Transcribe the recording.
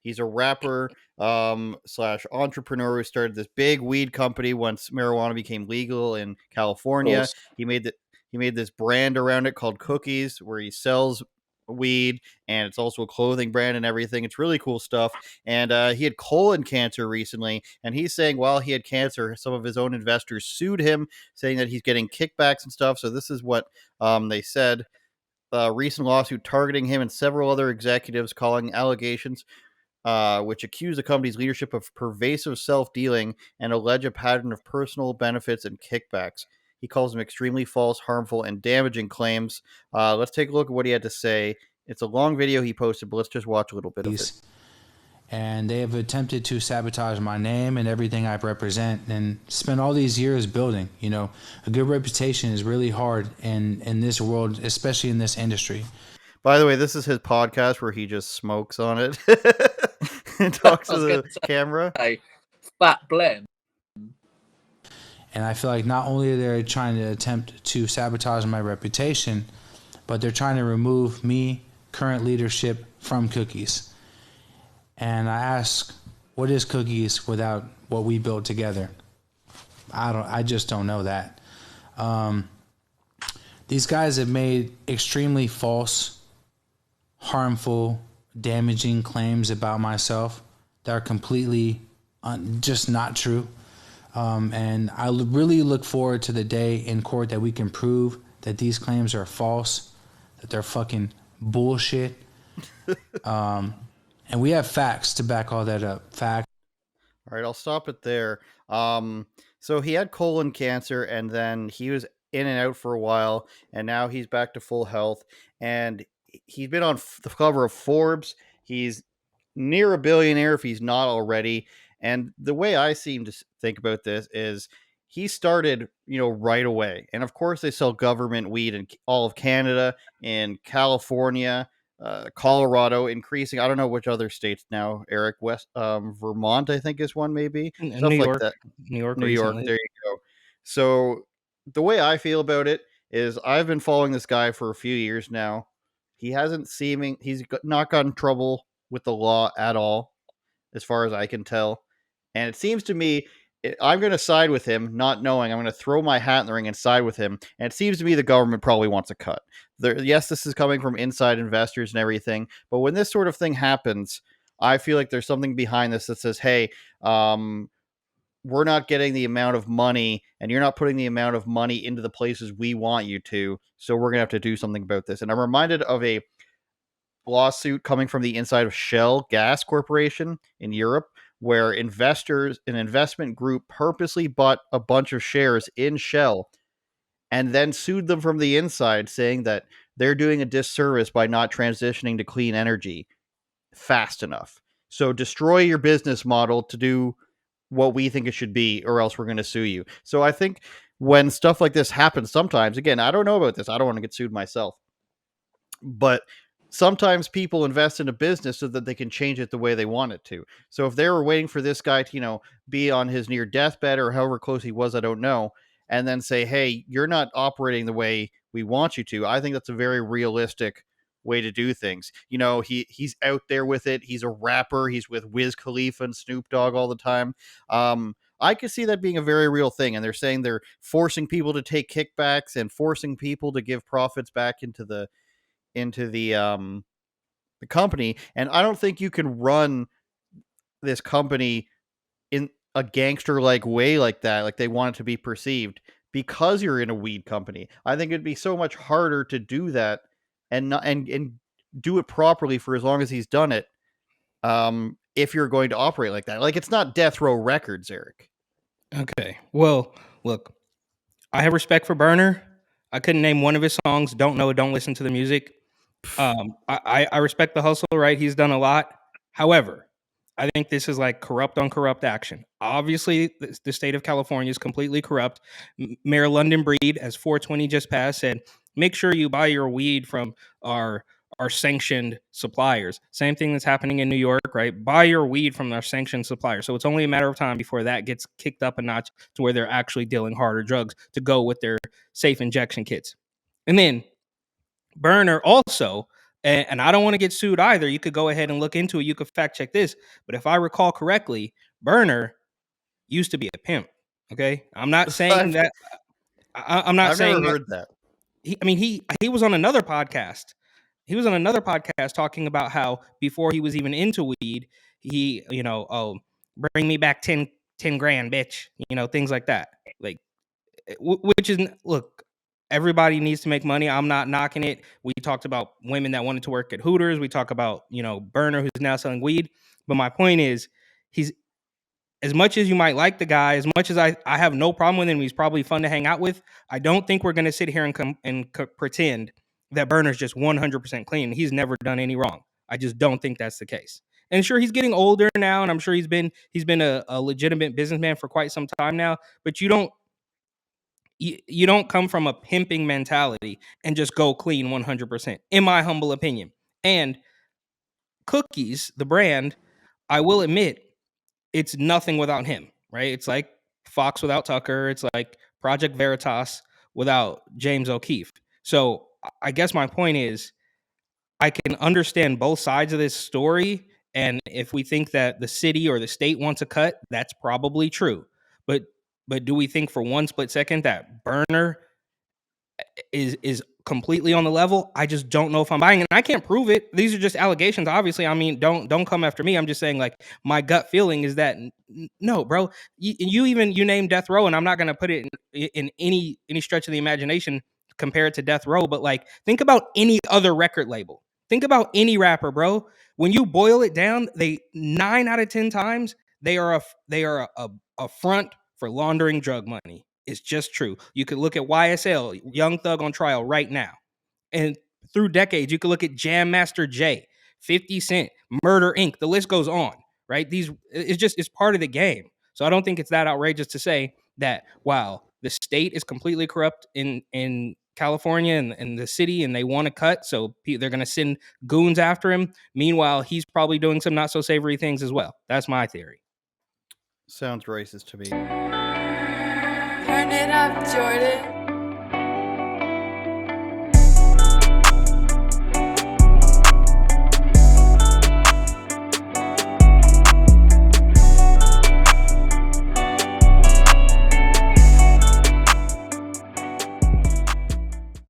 He's a rapper slash entrepreneur who started this big weed company once marijuana became legal in California. He made this brand around it called Cookies, where he sells weed, and it's also a clothing brand and everything. It's really cool stuff. And he had colon cancer recently, and he's saying while he had cancer, some of his own investors sued him, saying that he's getting kickbacks and stuff. So this is what they said. Recent lawsuit targeting him and several other executives, calling allegations which accuse the company's leadership of pervasive self-dealing and allege a pattern of personal benefits and kickbacks. He calls them extremely false, harmful, and damaging claims. Let's take a look at what he had to say. It's a long video he posted, but let's just watch a little bit of it. And they have attempted to sabotage my name and everything I represent, and spent all these years building. You know, a good reputation is really hard in this world, especially in this industry. By the way, this is his podcast where he just smokes on it and talks to the camera. Fat blend. And I feel like not only are they trying to attempt to sabotage my reputation, but they're trying to remove me, current leadership, from Cookies. And I ask, what is Cookies without what we built together? I just don't know that. These guys have made extremely false, harmful, damaging claims about myself that are completely just not true. And I really look forward to the day in court that we can prove that these claims are false, that they're fucking bullshit. And we have facts to back all that up. Facts. All right, I'll stop it there. So he had colon cancer, and then he was in and out for a while, and now he's back to full health. And he's been on the cover of Forbes. He's near a billionaire if he's not already. And the way I seem to think about this is he started, right away. And of course, they sell government weed in all of Canada, in California, Colorado, increasing. I don't know which other states now, Eric. Vermont, I think, is one, maybe. Stuff New like York, that. New York. New York. There you go. So the way I feel about it is I've been following this guy for a few years now. He's not gotten in trouble with the law at all, as far as I can tell. And it seems to me, I'm going to side with him, not knowing. I'm going to throw my hat in the ring and side with him. And it seems to me the government probably wants a cut. Yes, this is coming from inside investors and everything. But when this sort of thing happens, I feel like there's something behind this that says, hey, we're not getting the amount of money, and you're not putting the amount of money into the places we want you to. So we're going to have to do something about this. And I'm reminded of a lawsuit coming from the inside of Shell Gas Corporation in Europe, where an investment group purposely bought a bunch of shares in Shell and then sued them from the inside, saying that they're doing a disservice by not transitioning to clean energy fast enough. So destroy your business model to do what we think it should be, or else we're going to sue you. So I think when stuff like this happens, sometimes, again, I don't know about this. I don't want to get sued myself, but sometimes people invest in a business so that they can change it the way they want it to. So if they were waiting for this guy to, be on his near deathbed or however close he was, I don't know, and then say, hey, you're not operating the way we want you to, I think that's a very realistic way to do things. He's out there with it. He's a rapper. He's with Wiz Khalifa and Snoop Dogg all the time. I could see that being a very real thing. And they're saying they're forcing people to take kickbacks and forcing people to give profits back into the company. And I don't think you can run this company in a gangster like way like that, like they want it to be perceived, because you're in a weed company. I think it'd be so much harder to do that and not and do it properly for as long as he's done it. If you're going to operate like that, like it's not Death Row Records, Eric. Okay. Well, look, I have respect for Berner. I couldn't name one of his songs. Don't know. Don't listen to the music. I respect the hustle, right? He's done a lot. However, I think this is like corrupt on corrupt action. Obviously, the state of California is completely corrupt. Mayor London Breed, as 420 just passed, said, make sure you buy your weed from our sanctioned suppliers. Same thing that's happening in New York, right? Buy your weed from our sanctioned suppliers. So it's only a matter of time before that gets kicked up a notch to where they're actually dealing harder drugs to go with their safe injection kits. And then Berner also And I don't want to get sued either. You could go ahead and look into it. You could fact check this. But if I recall correctly, Berner used to be a pimp. Okay, I'm not saying that. I'm not I've never saying that. heard that. He was on another podcast. He was on another podcast talking about how before he was even into weed, he, oh, bring me back 10 grand, bitch. Things like that. Like, which is, look, everybody needs to make money. I'm not knocking it. We talked about women that wanted to work at Hooters. We talk about, Berner, who's now selling weed. But my point is, he's, as much as you might like the guy, as much as I have no problem with him, he's probably fun to hang out with. I don't think we're going to sit here and pretend that Berner's just 100% clean. He's never done any wrong. I just don't think that's the case. And sure, he's getting older now, and I'm sure he's been a legitimate businessman for quite some time now. But you don't come from a pimping mentality and just go clean 100%, in my humble opinion. And Cookies, the brand, I will admit, it's nothing without him, right? It's like Fox without Tucker. It's like Project Veritas without James O'Keefe. So I guess my point is, I can understand both sides of this story. And if we think that the city or the state wants a cut, that's probably true. But do we think for one split second that Berner is completely on the level? I just don't know if I'm buying it. And I can't prove it. These are just allegations. Obviously, I mean, don't come after me. I'm just saying, like, my gut feeling is that no, bro. You named Death Row, and I'm not gonna put it in any stretch of the imagination compare it to Death Row, but like, think about any other record label. Think about any rapper, bro. When you boil it down, they 9 out of 10 times they are a front for laundering drug money. It's just true. You could look at YSL, Young Thug on trial right now. And through decades, you could look at Jam Master Jay, 50 Cent, Murder Inc. The list goes on, right? It's part of the game. So I don't think it's that outrageous to say that, wow, the state is completely corrupt in California and the city, and they want to cut, so they're going to send goons after him. Meanwhile, he's probably doing some not so savory things as well. That's my theory. Sounds racist to me. Turn it up, Jordan.